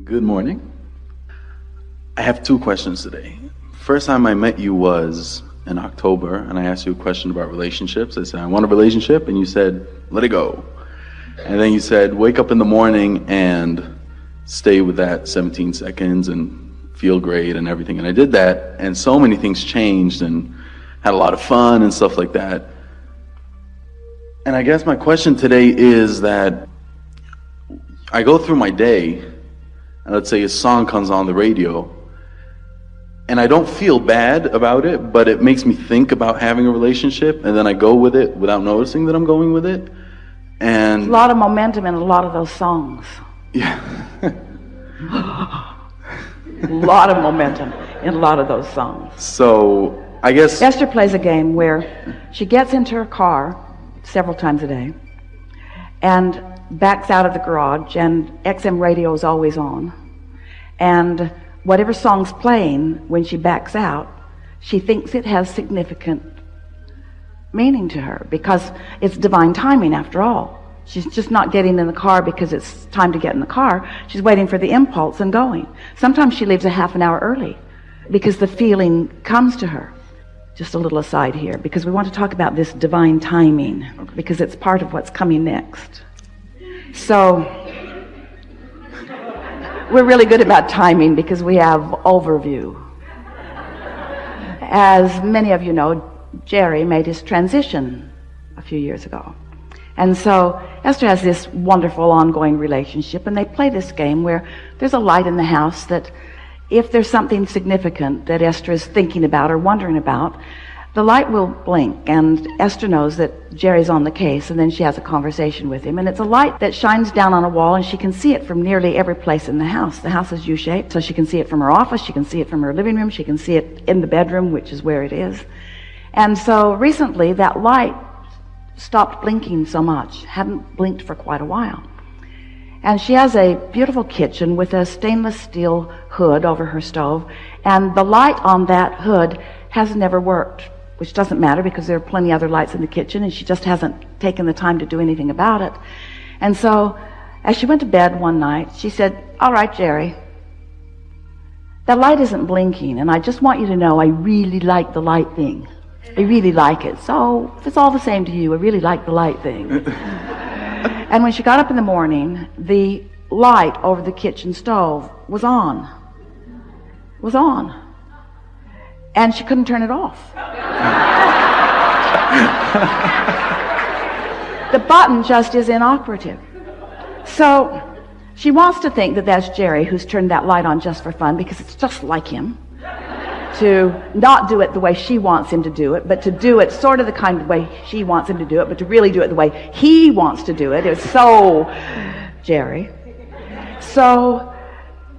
Good morning. I have two questions today. First time I met you was in October, and I asked you a question about relationships. I said, I want a relationship, and you said, let it go. And then you said, wake up in the morning and stay with that 17 seconds and feel great and everything. And I did that, and so many things changed and had a lot of fun and stuff like that. And I guess my question today is that I go through my day, and let's say a song comes on the radio, and I don't feel bad about it, but it makes me think about having a relationship, and then I go with it without noticing that I'm going with it. And a lot of momentum in a lot of those songs. Yeah. A lot of momentum in a lot of those songs. So I guess Esther plays a game where she gets into her car several times a day and backs out of the garage, and XM radio is always on, and whatever song's playing when she backs out, she thinks it has significant meaning to her because it's divine timing after all. She's just not getting in the car because it's time to get in the car. She's waiting for the impulse and going. Sometimes she leaves a half an hour early because the feeling comes to her. Just a little aside here, because we want to talk about this divine timing, because it's part of what's coming next. So we're really good about timing because we have overview. As many of you know, Jerry made his transition a few years ago. And so Esther has this wonderful ongoing relationship, and they play this game where there's a light in the house that if there's something significant that Esther is thinking about or wondering about, the light will blink, and Esther knows that Jerry's on the case, and then she has a conversation with him. And it's a light that shines down on a wall, and she can see it from nearly every place in the house. The house is U-shaped, so she can see it from her office, she can see it from her living room, she can see it in the bedroom, which is where it is. And so recently, that light stopped blinking so much, hadn't blinked for quite a while. And she has a beautiful kitchen with a stainless steel hood over her stove, and the light on that hood has never worked, which doesn't matter because there are plenty other lights in the kitchen, and she just hasn't taken the time to do anything about it. And so as she went to bed one night, she said, all right, Jerry, that light isn't blinking, and I just want you to know I really like the light thing. I really like it. So if it's all the same to you, I really like the light thing. And when she got up in the morning, the light over the kitchen stove was on. Was on. And she couldn't turn it off. The button just is inoperative. So she wants to think that that's Jerry who's turned that light on just for fun, because it's just like him to not do it the way she wants him to do it, but to do it sort of the kind of way she wants him to do it, but to really do it the way he wants to do it. It's so Jerry. So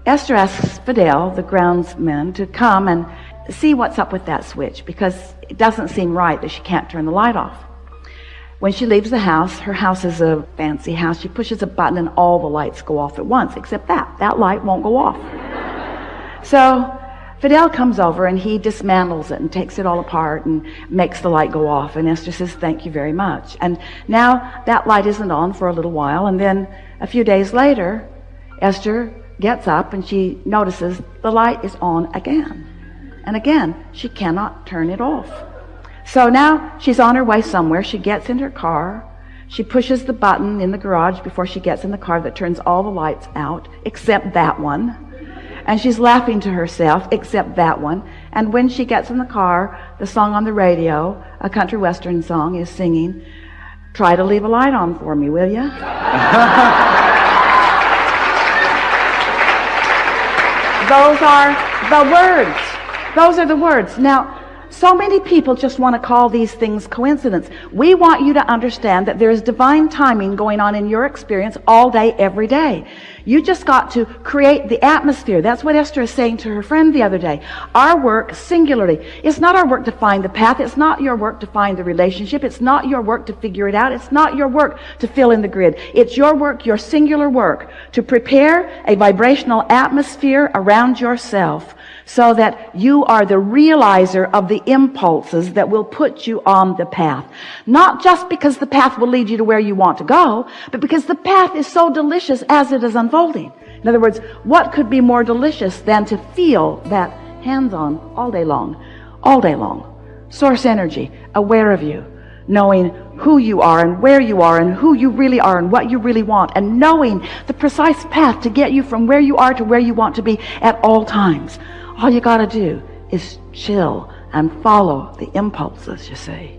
Esther asks Fidel, the groundsman, to come and see what's up with that switch, because it doesn't seem right that she can't turn the light off. When she leaves the house, her house is a fancy house, she pushes a button and all the lights go off at once, except that light won't go off. So Fidel comes over and he dismantles it and takes it all apart and makes the light go off, and Esther says, thank you very much. And now that light isn't on for a little while, and then a few days later, Esther gets up and she notices the light is on again. And again, she cannot turn it off. So now she's on her way somewhere. She gets in her car. She pushes the button in the garage before she gets in the car that turns all the lights out, except that one. And she's laughing to herself, except that one. And when she gets in the car, the song on the radio, a country western song, is singing, try to leave a light on for me, will ya? Those are the words. Those are the words. Now, so many people just want to call these things coincidence. We want you to understand that there is divine timing going on in your experience all day, every day. You just got to create the atmosphere. That's what Esther is saying to her friend the other day. Our work, singularly, it's not our work to find the path. It's not your work to find the relationship. It's not your work to figure it out. It's not your work to fill in the grid. It's your work, your singular work, to prepare a vibrational atmosphere around yourself so that you are the realizer of the impulses that will put you on the path. Not just because the path will lead you to where you want to go, but because the path is so delicious as it is unfolding. In other words, what could be more delicious than to feel that hands-on all day long, source energy, aware of you, knowing who you are and where you are and who you really are and what you really want, and knowing the precise path to get you from where you are to where you want to be at all times. All you got to do is chill and follow the impulses, you see.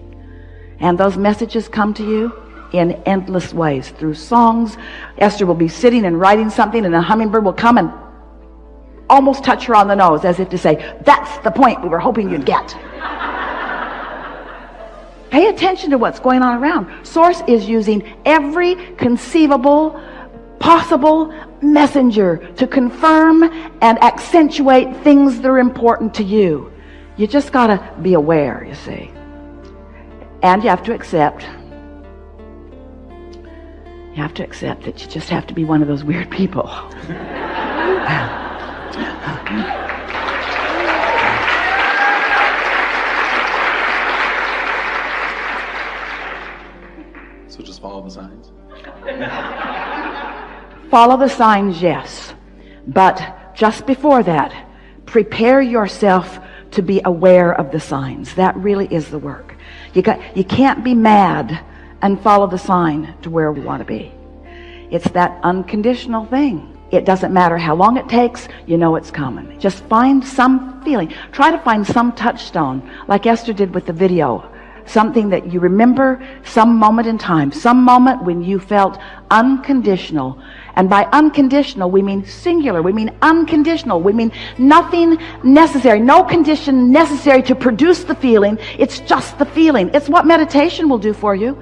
And those messages come to you in endless ways, through songs. Esther will be sitting and writing something, and a hummingbird will come and almost touch her on the nose, as if to say, that's the point we were hoping you'd get. Pay attention to what's going on around. Source is using every conceivable, possible messenger to confirm and accentuate things that are important to you. You just got to be aware, you see. And you have to accept that you just have to be one of those weird people. So just follow the signs? Follow the signs, yes. But just before that, prepare yourself to be aware of the signs. That really is the work. You can't be mad and follow the sign to where we want to be. It's that unconditional thing. It doesn't matter how long it takes, you know it's coming. Just find some feeling. Try to find some touchstone, like Esther did with the video. Something that you remember, some moment in time, some moment when you felt unconditional. And by unconditional, we mean singular. We mean unconditional. We mean nothing necessary, no condition necessary to produce the feeling. It's just the feeling. It's what meditation will do for you.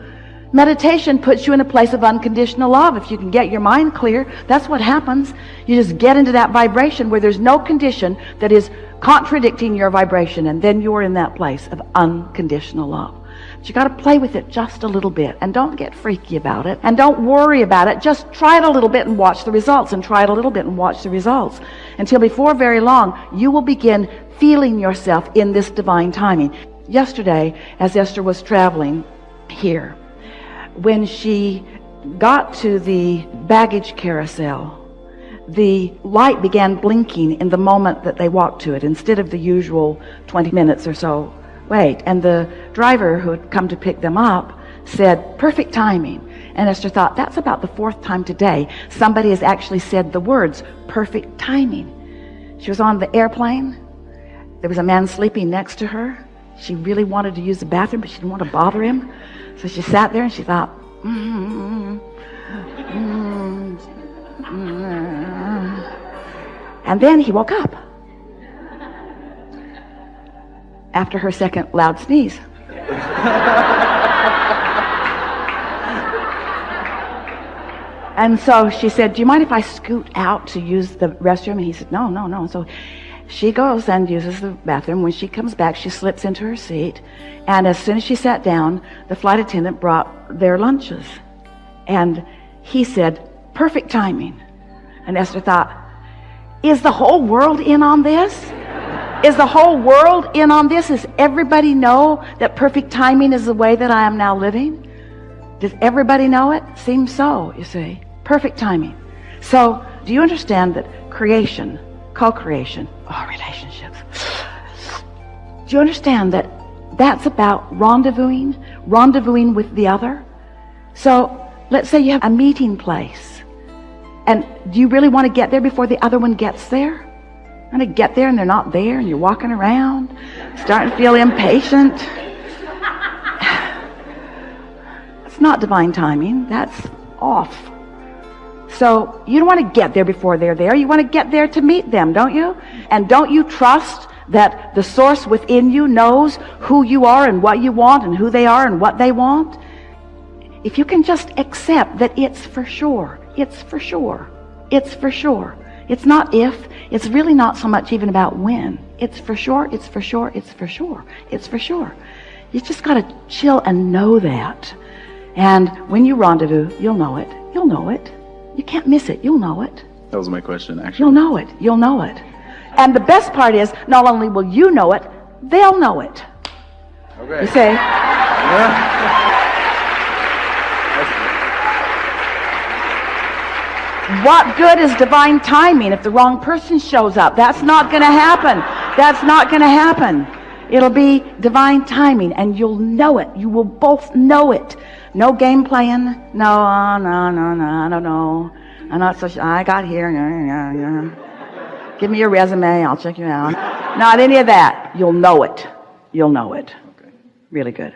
Meditation puts you in a place of unconditional love. If you can get your mind clear, that's what happens. You just get into that vibration where there's no condition that is contradicting your vibration, and then you're in that place of unconditional love. But you got to play with it just a little bit, and don't get freaky about it, and don't worry about it. Just try it a little bit and watch the results, and try it a little bit and watch the results, until before very long you will begin feeling yourself in this divine timing. Yesterday, as Esther was traveling here, when she got to the baggage carousel, the light began blinking in the moment that they walked to it, instead of the usual 20 minutes or so wait. And the driver who had come to pick them up said, perfect timing. And Esther thought, that's about the 4th time today somebody has actually said the words, perfect timing. She was on the airplane. There was a man sleeping next to her. She really wanted to use the bathroom, but she didn't want to bother him. So she sat there and she thought, And then he woke up after her second loud sneeze. And so she said, do you mind if I scoot out to use the restroom? And he said, no. So she goes and uses the bathroom. When she comes back, she slips into her seat. And as soon as she sat down, the flight attendant brought their lunches. And he said, perfect timing. And Esther thought, is the whole world in on this? Is the whole world in on this? Does everybody know that perfect timing is the way that I am now living? Does everybody know it? Seems so, you see. Perfect timing. So, do you understand that creation, co-creation, relationships, do you understand that that's about rendezvousing with the other? So, let's say you have a meeting place. And do you really want to get there before the other one gets there? And to get there and they're not there, and you're walking around, starting to feel impatient. It's not divine timing. That's off. So you don't want to get there before they're there. You want to get there to meet them, don't you? And don't you trust that the source within you knows who you are and what you want and who they are and what they want? If you can just accept that it's for sure. It's for sure. It's for sure. It's not if. It's really not so much even about when. It's for sure. It's for sure. It's for sure. It's for sure. You just got to chill and know that. And when you rendezvous, you'll know it. You'll know it. You can't miss it. You'll know it. That was my question, actually. You'll know it. You'll know it. And the best part is, not only will you know it, they'll know it. Okay. You see? What good is divine timing if the wrong person shows up? That's not going to happen. That's not going to happen. It'll be divine timing, and you'll know it. You will both know it. No game playing. No, I don't know. I'm not so sure. I got here. Give me your resume. I'll check you out. Not any of that. You'll know it. You'll know it. Really good.